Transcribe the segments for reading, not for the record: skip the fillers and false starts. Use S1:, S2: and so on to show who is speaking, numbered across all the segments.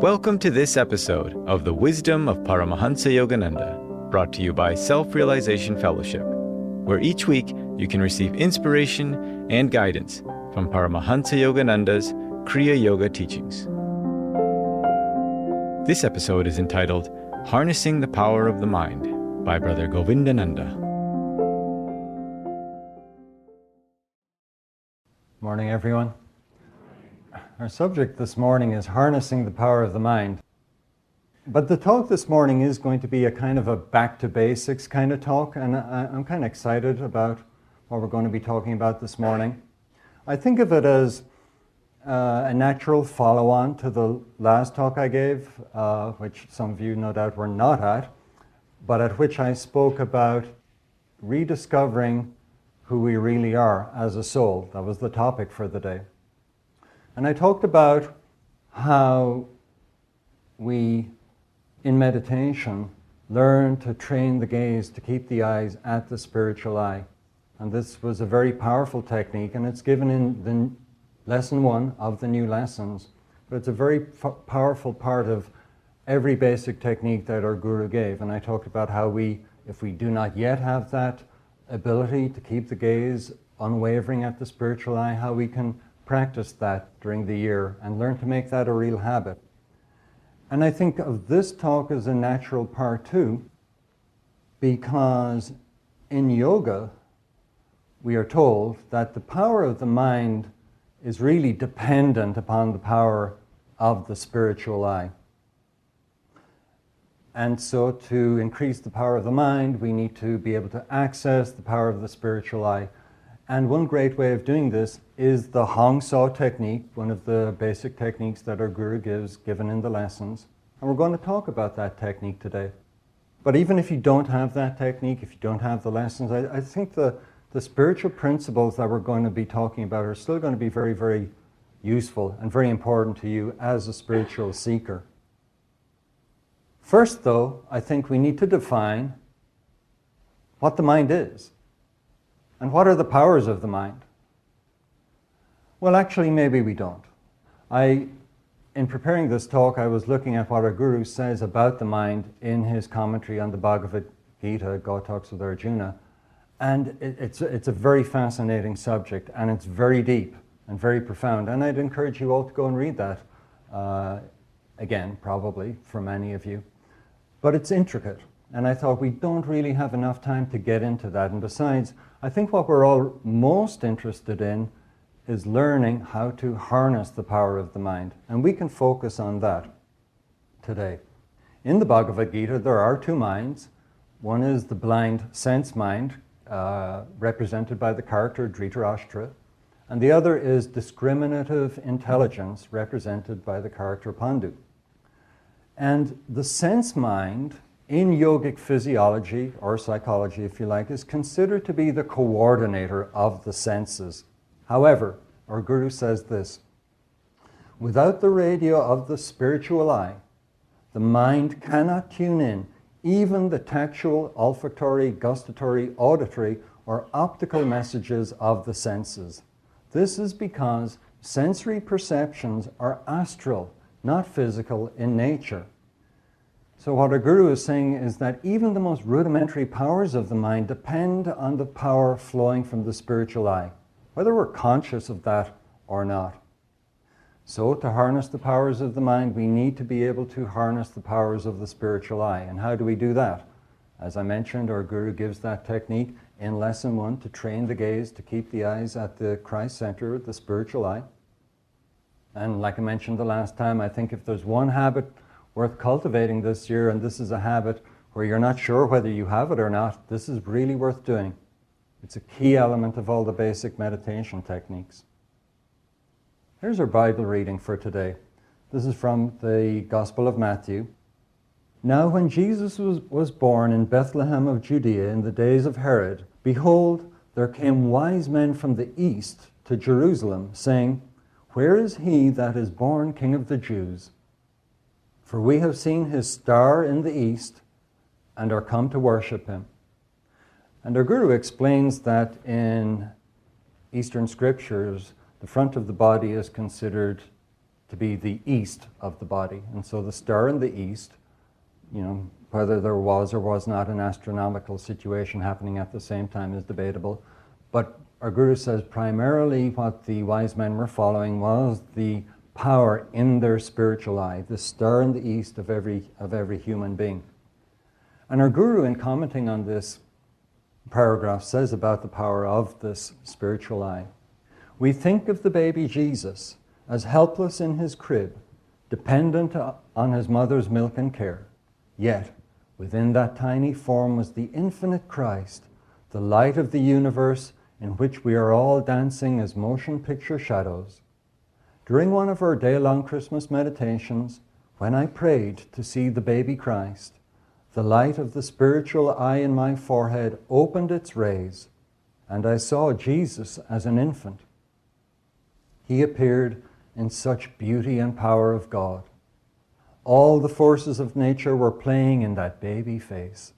S1: Welcome to this episode of The Wisdom of Paramahansa Yogananda, brought to you by Self-Realization Fellowship, where each week you can receive inspiration and guidance from Paramahansa Yogananda's Kriya Yoga teachings. This episode is entitled Harnessing the Power of the Mind by Brother Govindananda.
S2: Morning, everyone. Our subject this morning is harnessing the power of the mind. But the talk this morning is going to be a kind of a back to basics kind of talk, and I'm kind of excited about what we're going to be talking about this morning. I think of it as a natural follow-on to the last talk I gave, which some of you no doubt were not at, but at which I spoke about rediscovering who we really are as a soul. That was the topic for the day. And I talked about how we, in meditation, learn to train the gaze to keep the eyes at the spiritual eye. And this was a very powerful technique, and it's given in the lesson 1 of the new lessons. But it's a very powerful part of every basic technique that our guru gave. And I talked about how we, if we do not yet have that ability to keep the gaze unwavering at the spiritual eye, how we can practice that during the year and learn to make that a real habit. And I think of this talk as a natural part too, because in yoga we are told that the power of the mind is really dependent upon the power of the spiritual eye. And so to increase the power of the mind, we need to be able to access the power of the spiritual eye. And one great way of doing this is the Hong-Sau Technique, one of the basic techniques that our guru given in the lessons. And we're going to talk about that technique today. But even if you don't have that technique, if you don't have the lessons, I think the spiritual principles that we're going to be talking about are still going to be very, very useful and very important to you as a spiritual seeker. First, though, I think we need to define what the mind is. And what are the powers of the mind? Well, actually, maybe we don't. In preparing this talk, I was looking at what our guru says about the mind in his commentary on the Bhagavad Gita, God Talks with Arjuna. And it's a very fascinating subject, and it's very deep and very profound. And I'd encourage you all to go and read that, again, probably, for many of you. But it's intricate. And I thought we don't really have enough time to get into that. And besides, I think what we're all most interested in is learning how to harness the power of the mind. And we can focus on that today. In the Bhagavad Gita, there are 2 minds. One is the blind sense mind, represented by the character Dhritarashtra. And the other is discriminative intelligence, represented by the character Pandu. And the sense mind, in yogic physiology, or psychology if you like, is considered to be the coordinator of the senses. However, our guru says this: without the radio of the spiritual eye, the mind cannot tune in even the tactual, olfactory, gustatory, auditory, or optical messages of the senses. This is because sensory perceptions are astral, not physical in nature. So what our guru is saying is that even the most rudimentary powers of the mind depend on the power flowing from the spiritual eye, whether we're conscious of that or not. So to harness the powers of the mind, we need to be able to harness the powers of the spiritual eye. And how do we do that? As I mentioned, our guru gives that technique in lesson 1 to train the gaze, to keep the eyes at the Christ center, the spiritual eye. And like I mentioned the last time, I think if there's one habit worth cultivating this year, and this is a habit where you're not sure whether you have it or not, this is really worth doing. It's a key element of all the basic meditation techniques. Here's our Bible reading for today. This is from the Gospel of Matthew. Now when Jesus was born in Bethlehem of Judea in the days of Herod, behold, there came wise men from the east to Jerusalem, saying, Where is he that is born King of the Jews? For we have seen his star in the east and are come to worship him. And our guru explains that in Eastern scriptures, the front of the body is considered to be the east of the body. And so the star in the east, whether there was or was not an astronomical situation happening at the same time is debatable. But our Guru says primarily what the wise men were following was the power in their spiritual eye, the star in the east of every human being. And our Guru, in commenting on this paragraph, says about the power of this spiritual eye. We think of the baby Jesus as helpless in his crib, dependent on his mother's milk and care. Yet, within that tiny form was the infinite Christ, the light of the universe in which we are all dancing as motion picture shadows. During one of our day-long Christmas meditations, when I prayed to see the baby Christ, the light of the spiritual eye in my forehead opened its rays, and I saw Jesus as an infant. He appeared in such beauty and power of God. All the forces of nature were playing in that baby face.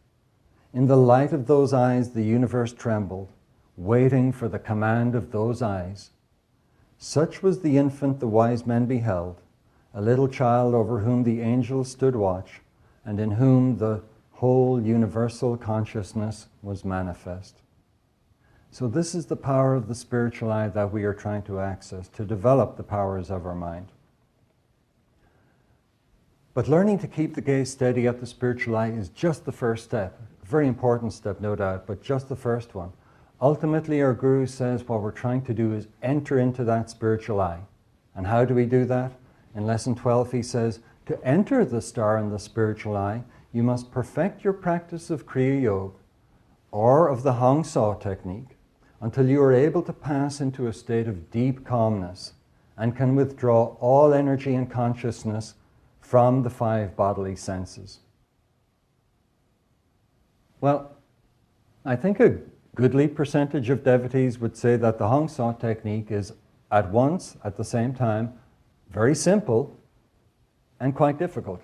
S2: In the light of those eyes, the universe trembled, waiting for the command of those eyes. Such was the infant the wise men beheld, a little child over whom the angels stood watch, and in whom the whole universal consciousness was manifest. So this is the power of the spiritual eye that we are trying to access, to develop the powers of our mind. But learning to keep the gaze steady at the spiritual eye is just the first step. A very important step, no doubt, but just the first one. Ultimately, our Guru says what we're trying to do is enter into that spiritual eye. And how do we do that? In Lesson 12, he says, to enter the star in the spiritual eye, you must perfect your practice of Kriya Yoga or of the Hong-Sau Technique until you are able to pass into a state of deep calmness and can withdraw all energy and consciousness from the 5 bodily senses. Well, I think a goodly percentage of devotees would say that the Hong-Sau Technique is at the same time, very simple and quite difficult.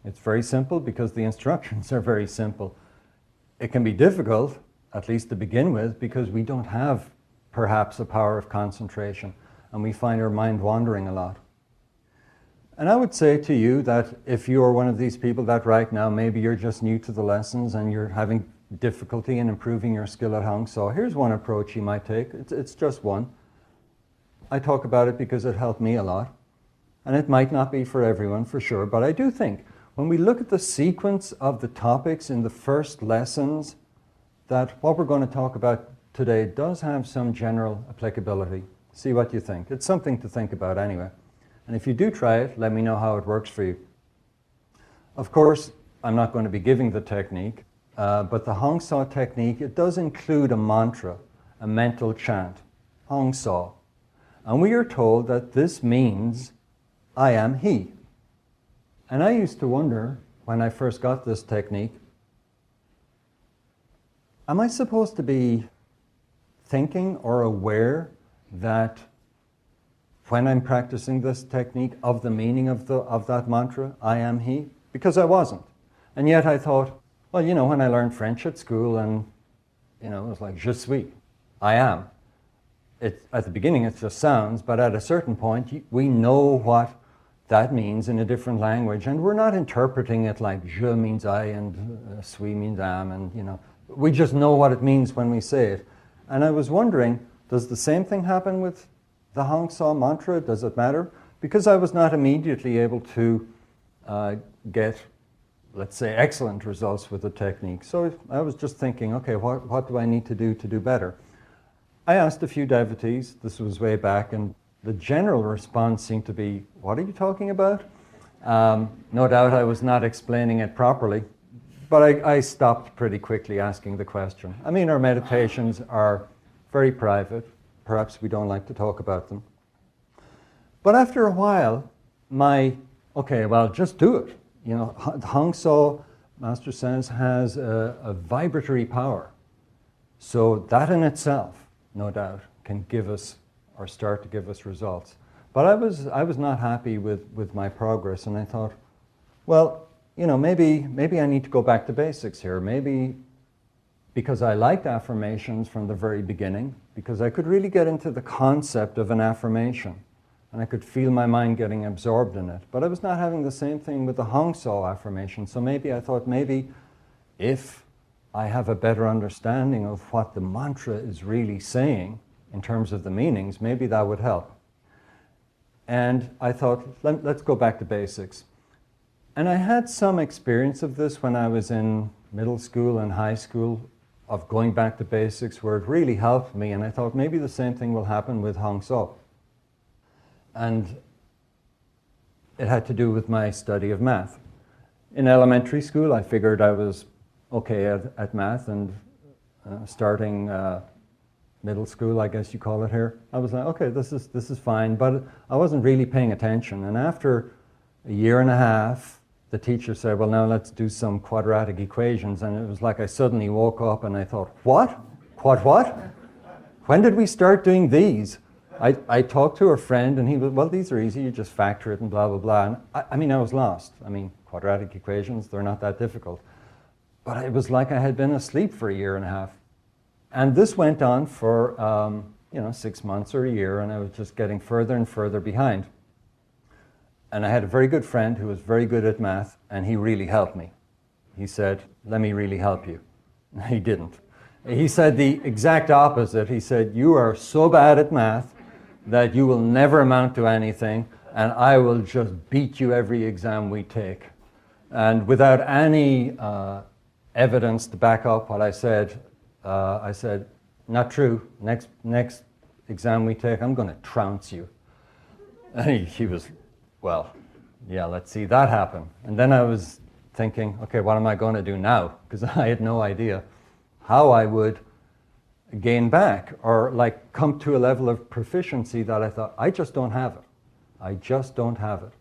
S2: It's very simple because the instructions are very simple. It can be difficult, at least to begin with, because we don't have perhaps a power of concentration and we find our mind wandering a lot. And I would say to you that if you're one of these people that right now maybe you're just new to the lessons and you're having difficulty in improving your skill at Hong-Sau, here's one approach you might take. It's just one. I talk about it because it helped me a lot. And it might not be for everyone, for sure, but I do think when we look at the sequence of the topics in the first lessons, that what we're going to talk about today does have some general applicability. See what you think. It's something to think about anyway. And if you do try it, let me know how it works for you. Of course, I'm not going to be giving the technique, but the Hong-Sau Technique, it does include a mantra, a mental chant, Hong-Sau. And we are told that this means, I am He. And I used to wonder, when I first got this technique, am I supposed to be thinking or aware that when I'm practicing this technique of the meaning of that mantra, I am He? Because I wasn't. And yet I thought, well, when I learned French at school and, it was like, je suis, I am. At the beginning it just sounds, but at a certain point we know what that means in a different language, and we're not interpreting it like je means I and suis means am, and we just know what it means when we say it. And I was wondering, does the same thing happen with the Hong-Sau mantra? Does it matter? Because I was not immediately able to get, let's say, excellent results with the technique. So I was just thinking, okay, what do I need to do better? I asked a few devotees, this was way back, and the general response seemed to be, what are you talking about? No doubt I was not explaining it properly, but I stopped pretty quickly asking the question. I mean, our meditations are very private. Perhaps we don't like to talk about them. But after a while, okay, well, just do it. Hong-Sau, Master says, has a vibratory power. So that in itself, no doubt, can give us or start to give us results. But I was not happy with my progress, and I thought, well, maybe I need to go back to basics here. Maybe because I liked affirmations from the very beginning, because I could really get into the concept of an affirmation. and I could feel my mind getting absorbed in it. But I was not having the same thing with the Hong-Sau affirmation. So maybe I thought, maybe if I have a better understanding of what the mantra is really saying in terms of the meanings, maybe that would help. And I thought, let's go back to basics. And I had some experience of this when I was in middle school and high school, of going back to basics, where it really helped me. And I thought maybe the same thing will happen with Hong-Sau. And it had to do with my study of math. In elementary school, I figured I was okay at math, and starting middle school, I guess you call it here, I was like, okay, this is fine, but I wasn't really paying attention. And after a year and a half, the teacher said, well, now let's do some quadratic equations. And it was like I suddenly woke up and I thought, what? What? When did we start doing these? I talked to a friend and he was, well, these are easy, you just factor it and blah, blah, blah. And I was lost. Quadratic equations, they're not that difficult. But it was like I had been asleep for a year and a half. And this went on for 6 months or a year, and I was just getting further and further behind. And I had a very good friend who was very good at math, and he really helped me. He said, let me really help you. He didn't. He said the exact opposite. He said, you are so bad at math that you will never amount to anything, and I will just beat you every exam we take. And without any evidence to back up what I said, not true. Next exam we take, I'm going to trounce you. And he was, well, yeah, let's see that happen. And then I was thinking, okay, what am I going to do now? Because I had no idea how I would gain back or like come to a level of proficiency that I thought, I just don't have it. I just don't have it.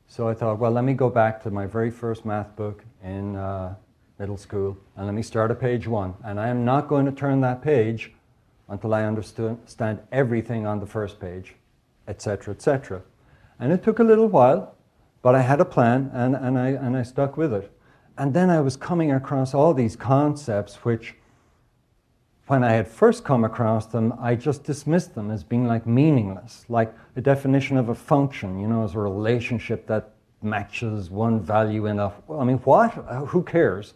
S2: So I thought, well, let me go back to my very first math book in middle school, and let me start at page 1. And I am not going to turn that page until I understand everything on the first page, etc., etc. And it took a little while, but I had a plan, and I stuck with it. And then I was coming across all these concepts which, when I had first come across them, I just dismissed them as being like meaningless, like the definition of a function, as a relationship that matches one value enough. Well, what? Who cares?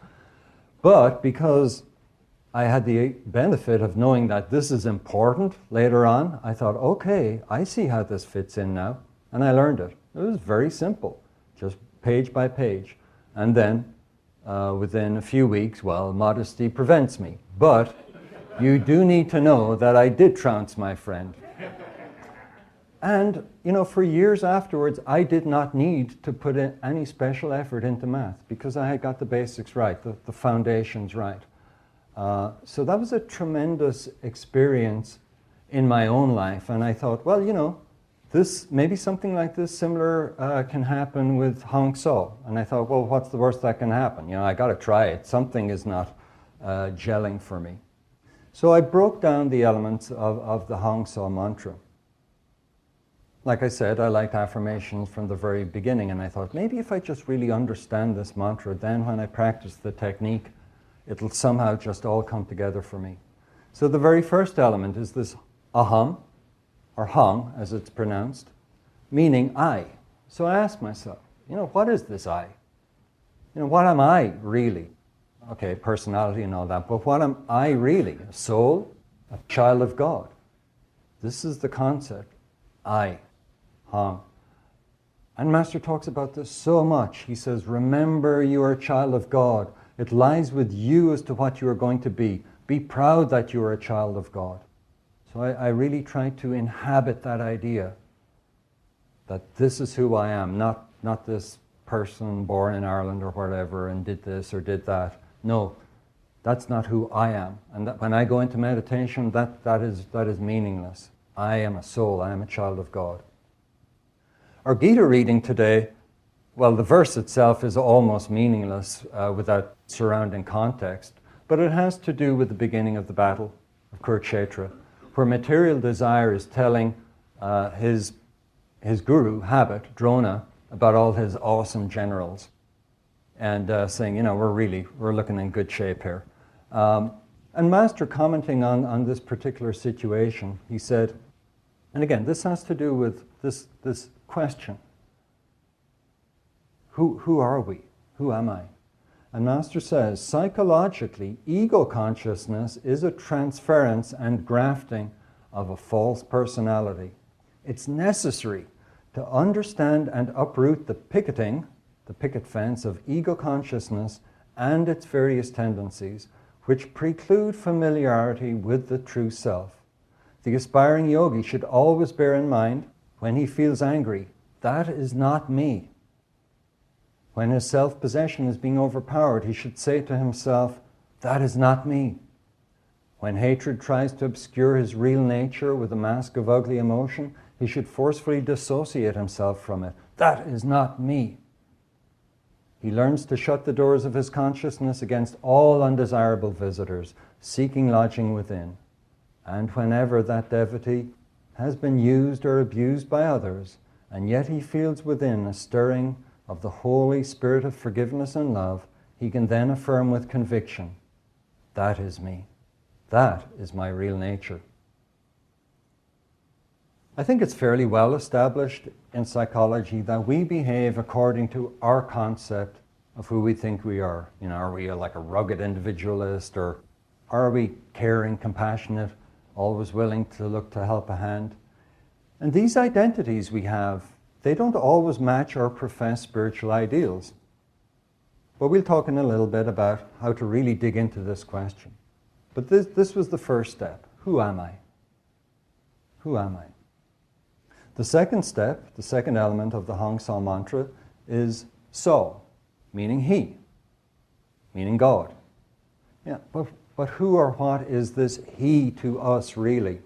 S2: But because I had the benefit of knowing that this is important later on, I thought, okay, I see how this fits in now. And I learned it. It was very simple, just page by page. And then within a few weeks, well, modesty prevents me. But you do need to know that I did trounce my friend. And, for years afterwards, I did not need to put in any special effort into math because I had got the basics right, the foundations right. So that was a tremendous experience in my own life. And I thought, well, maybe something like this similar can happen with Hong-Sau. And I thought, well, what's the worst that can happen? I got to try it. Something is not gelling for me. So I broke down the elements of the Hong-Sau mantra. Like I said, I liked affirmations from the very beginning, and I thought, maybe if I just really understand this mantra, then when I practice the technique, it'll somehow just all come together for me. So the very first element is this aham, or hang, as it's pronounced, meaning I. So I asked myself, what is this I? What am I really? Okay, personality and all that, but what am I really? A soul? A child of God? This is the concept. I. Hang. And Master talks about this so much. He says, remember you are a child of God. It lies with you as to what you are going to be. Be proud that you are a child of God. So I really try to inhabit that idea that this is who I am, not this person born in Ireland or whatever and did this or did that. No, that's not who I am. And that when I go into meditation, that is meaningless. I am a soul. I am a child of God. Our Gita reading today, well, the verse itself is almost meaningless without surrounding context, but it has to do with the beginning of the battle of Kurukshetra, where material desire is telling his guru, Habit, Drona, about all his awesome generals, and saying, we're looking in good shape here. And Master, commenting on this particular situation, he said, And again, this has to do with this question. Who are we? Who am I? And Master says, psychologically, ego consciousness is a transference and grafting of a false personality. It's necessary to understand and uproot the picket fence of ego consciousness and its various tendencies, which preclude familiarity with the true self. The aspiring yogi should always bear in mind, when he feels angry, that is not me. When his self-possession is being overpowered, he should say to himself, that is not me. When hatred tries to obscure his real nature with a mask of ugly emotion, he should forcefully dissociate himself from it. That is not me. He learns to shut the doors of his consciousness against all undesirable visitors, seeking lodging within. And whenever that devotee has been used or abused by others, and yet he feels within a stirring of the Holy Spirit of forgiveness and love, he can then affirm with conviction, that is me. That is my real nature. I think it's fairly well established in psychology that we behave according to our concept of who we think we are. You know, are we like a rugged individualist, or are we caring, compassionate, always willing to look to help a hand? And these identities we have, they don't always match our professed spiritual ideals. But we'll talk in a little bit about how to really dig into this question. But this was the first step. Who am I? Who am I? The second step, the second element of the Hong-Sau mantra is so, meaning he, meaning God. Yeah, but who or what is this he to us really?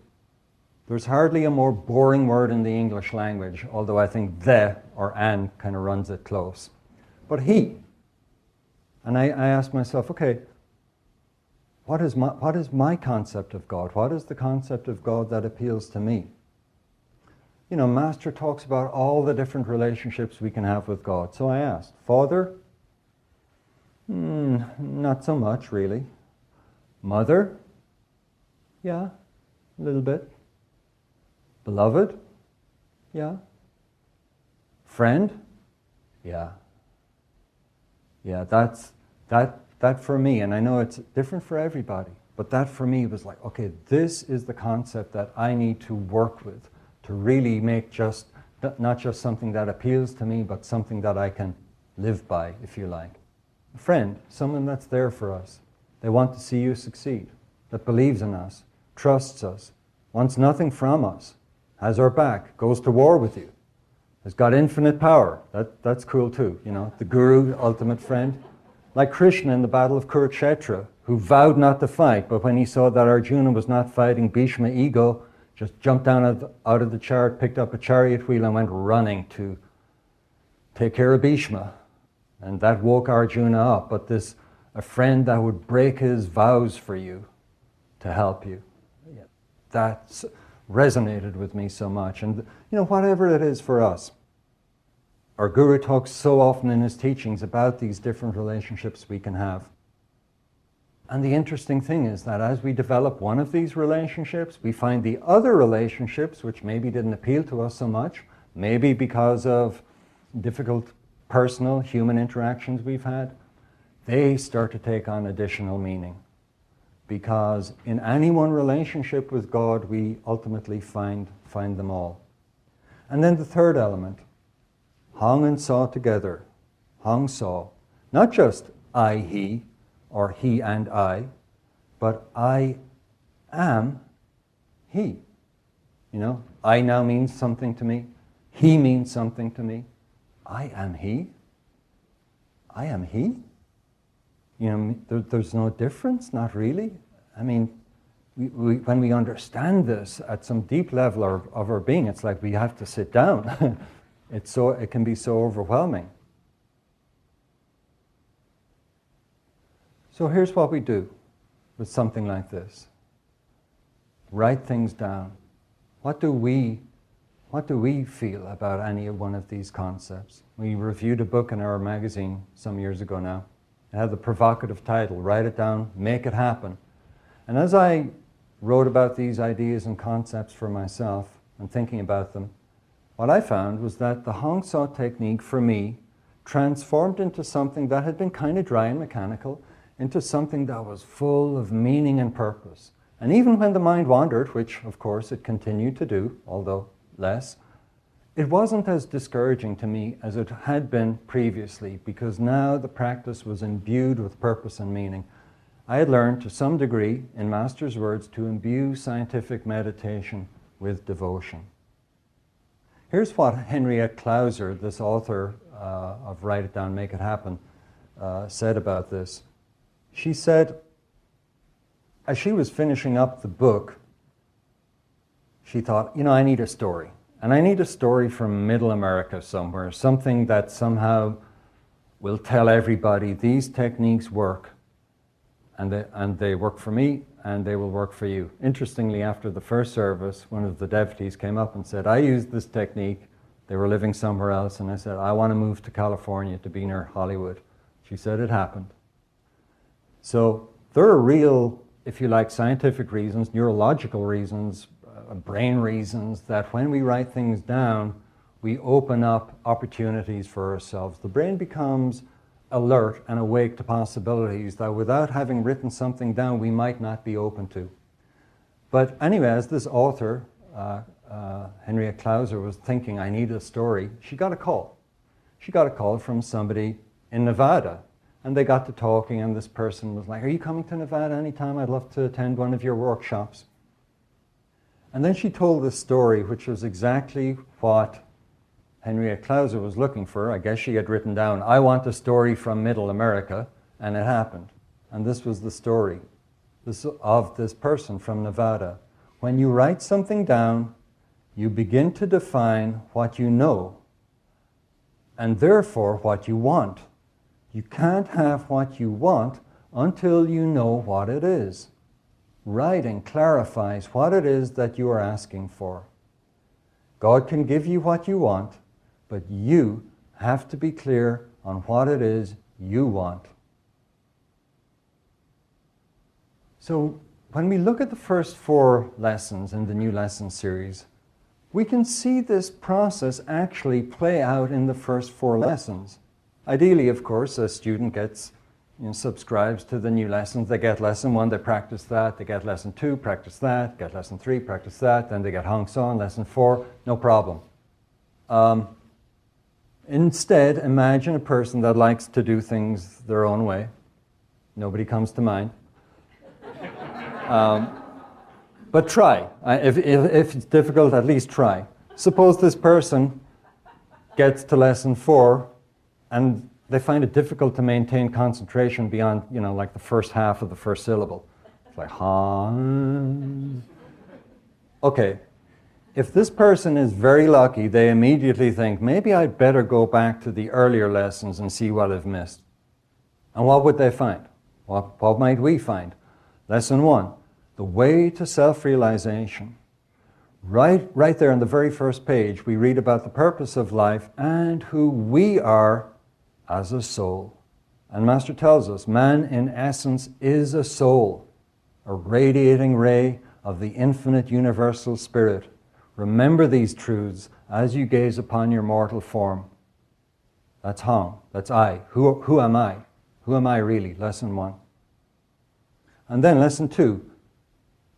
S2: There's hardly a more boring word in the English language, although I think the or an kind of runs it close. But he. And I asked myself, okay, what is my concept of God? What is the concept of God that appeals to me? You know, Master talks about all the different relationships we can have with God. So I asked, Father? Not so much, really. Mother? Yeah, a little bit. Beloved? Yeah. Friend? Yeah. Yeah, that for me, and I know it's different for everybody, but that for me was like, okay, this is the concept that I need to work with to really make not just something that appeals to me, but something that I can live by, if you like. A friend, someone that's there for us. They want to see you succeed, that believes in us, trusts us, wants nothing from us, has our back, goes to war with you, has got infinite power. That's cool too, you know, the guru, ultimate friend. Like Krishna in the Battle of Kurukshetra, who vowed not to fight, but when he saw that Arjuna was not fighting, Bhishma, ego, just jumped down out of the chariot, picked up a chariot wheel and went running to take care of Bhishma. And that woke Arjuna up, but a friend that would break his vows for you to help you. That resonated with me so much. And you know, whatever it is for us, our Guru talks so often in his teachings about these different relationships we can have. And the interesting thing is that as we develop one of these relationships, we find the other relationships, which maybe didn't appeal to us so much, maybe because of difficult personal human interactions we've had, they start to take on additional meaning. Because in any one relationship with God, we ultimately find them all. And then the third element, Hong and Sau together, Hong-Sau, not just I, he, or he and I, but I am he. You know, I now means something to me. He means something to me. I am he. I am he. You know, there's no difference, not really. I mean, when we understand this at some deep level of our being, it's like we have to sit down. It can be so overwhelming. So here's what we do with something like this. Write things down. What do we feel about any one of these concepts? We reviewed a book in our magazine some years ago now. It had the provocative title, Write It Down, Make It Happen. And as I wrote about these ideas and concepts for myself, and thinking about them, what I found was that the Hong-Sau Technique, for me, transformed into something that had been kind of dry and mechanical, into something that was full of meaning and purpose. And even when the mind wandered, which of course it continued to do, although less, it wasn't as discouraging to me as it had been previously, because now the practice was imbued with purpose and meaning. I had learned to some degree, in Master's words, to imbue scientific meditation with devotion. Here's what Henriette Klauser, this author of Write It Down, Make It Happen, said about this. She said, as she was finishing up the book, she thought, I need a story. And I need a story from Middle America somewhere, something that somehow will tell everybody these techniques work, and they work for me, and they will work for you. Interestingly, after the first service, one of the devotees came up and said, I used this technique. They were living somewhere else, and I said, I want to move to California to be near Hollywood. She said it happened. So there are real, if you like, scientific reasons, neurological reasons, brain reasons, that when we write things down, we open up opportunities for ourselves. The brain becomes alert and awake to possibilities that without having written something down, we might not be open to. But anyway, as this author, Henriette Klauser, was thinking, I need a story, she got a call. She got a call from somebody in Nevada. And they got to talking, and this person was like, are you coming to Nevada anytime? I'd love to attend one of your workshops. And then she told this story, which was exactly what Henriette Klauser was looking for. I guess she had written down, I want a story from Middle America, and it happened. And this was the story of this person from Nevada. When you write something down, you begin to define what you know, and therefore what you want. You can't have what you want until you know what it is. Writing clarifies what it is that you are asking for. God can give you what you want, but you have to be clear on what it is you want. So when we look at the first 4 lessons in the New Lessons series, we can see this process actually play out in the first 4 lessons. Ideally, of course, a student subscribes to the new lessons. They get lesson 1, they practice that. They get lesson 2, practice that. Get lesson 3, practice that. Then they get Hong-Sau in lesson 4, no problem. Instead, imagine a person that likes to do things their own way. Nobody comes to mind. But try. If it's difficult, at least try. Suppose this person gets to lesson 4 and they find it difficult to maintain concentration beyond, like the first half of the first syllable. It's like, Okay, if this person is very lucky, they immediately think, maybe I'd better go back to the earlier lessons and see what I've missed. And what would they find? What might we find? Lesson 1, the way to self-realization. Right there on the very first page, we read about the purpose of life and who we are as a soul. And Master tells us, man in essence is a soul, a radiating ray of the infinite universal spirit. Remember these truths as you gaze upon your mortal form. That's Hong, that's I. Who am I? Who am I really? Lesson 1. And then lesson 2,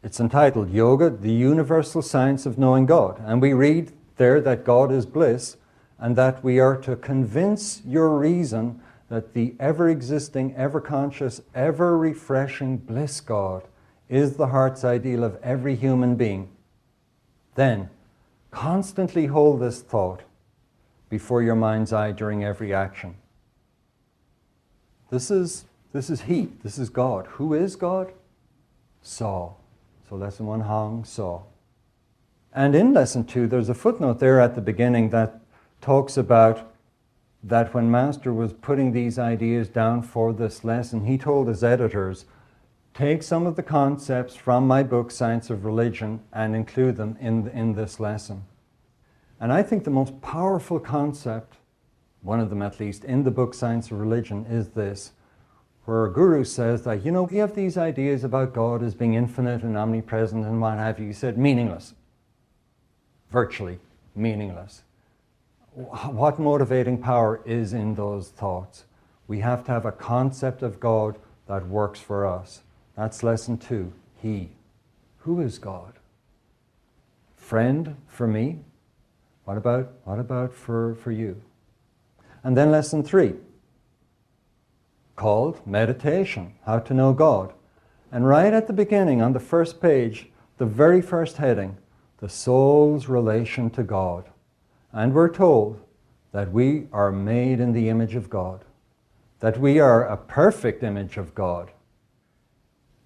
S2: it's entitled Yoga, the Universal Science of Knowing God. And we read there that God is bliss, and that we are to convince your reason that the ever-existing, ever-conscious, ever-refreshing bliss God is the heart's ideal of every human being. Then, constantly hold this thought before your mind's eye during every action. This is He, this is God. Who is God? Sau. So lesson 1, Hong-Sau. And in lesson 2, there's a footnote there at the beginning that talks about that when Master was putting these ideas down for this lesson, he told his editors, take some of the concepts from my book, Science of Religion, and include them in this lesson. And I think the most powerful concept, one of them at least, in the book, Science of Religion, is this, where a guru says that, we have these ideas about God as being infinite and omnipresent and what have you. He said, meaningless. virtually meaningless. What motivating power is in those thoughts? We have to have a concept of God that works for us. That's lesson 2, He. Who is God? Friend for me? What about for you? And then lesson 3, called meditation, how to know God. And right at the beginning, on the first page, the very first heading, the soul's relation to God. And we're told that we are made in the image of God, that we are a perfect image of God.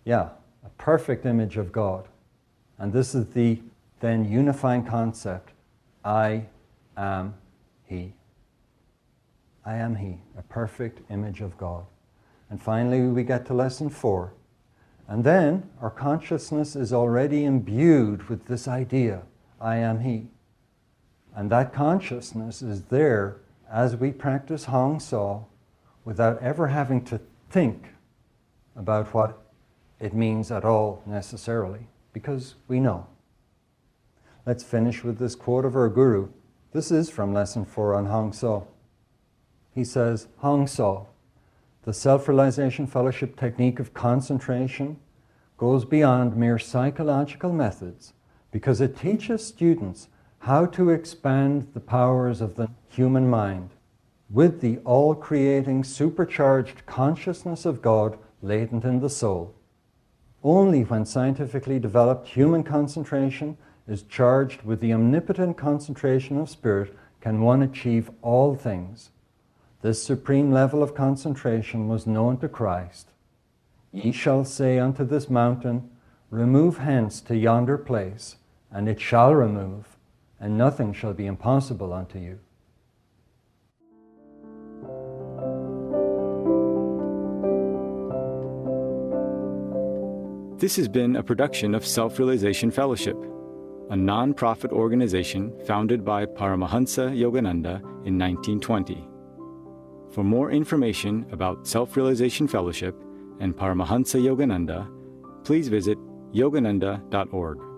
S2: Yeah, a perfect image of God. And this is the then unifying concept, I am He. I am He, a perfect image of God. And finally we get to lesson 4. And then our consciousness is already imbued with this idea, I am He. And that consciousness is there as we practice Hong-Sau without ever having to think about what it means at all necessarily, because we know. Let's finish with this quote of our Guru. This is from lesson 4 on Hong-Sau. He says, Hong-Sau, the self-realization fellowship technique of concentration, goes beyond mere psychological methods because it teaches students how to expand the powers of the human mind with the all-creating supercharged consciousness of God latent in the soul. Only when scientifically developed human concentration is charged with the omnipotent concentration of spirit can one achieve all things. This supreme level of concentration was known to Christ. Ye shall say unto this mountain, remove hence to yonder place, and it shall remove, and nothing shall be impossible unto you.
S1: This has been a production of Self-Realization Fellowship, a non-profit organization founded by Paramahansa Yogananda in 1920. For more information about Self-Realization Fellowship and Paramahansa Yogananda, please visit yogananda.org.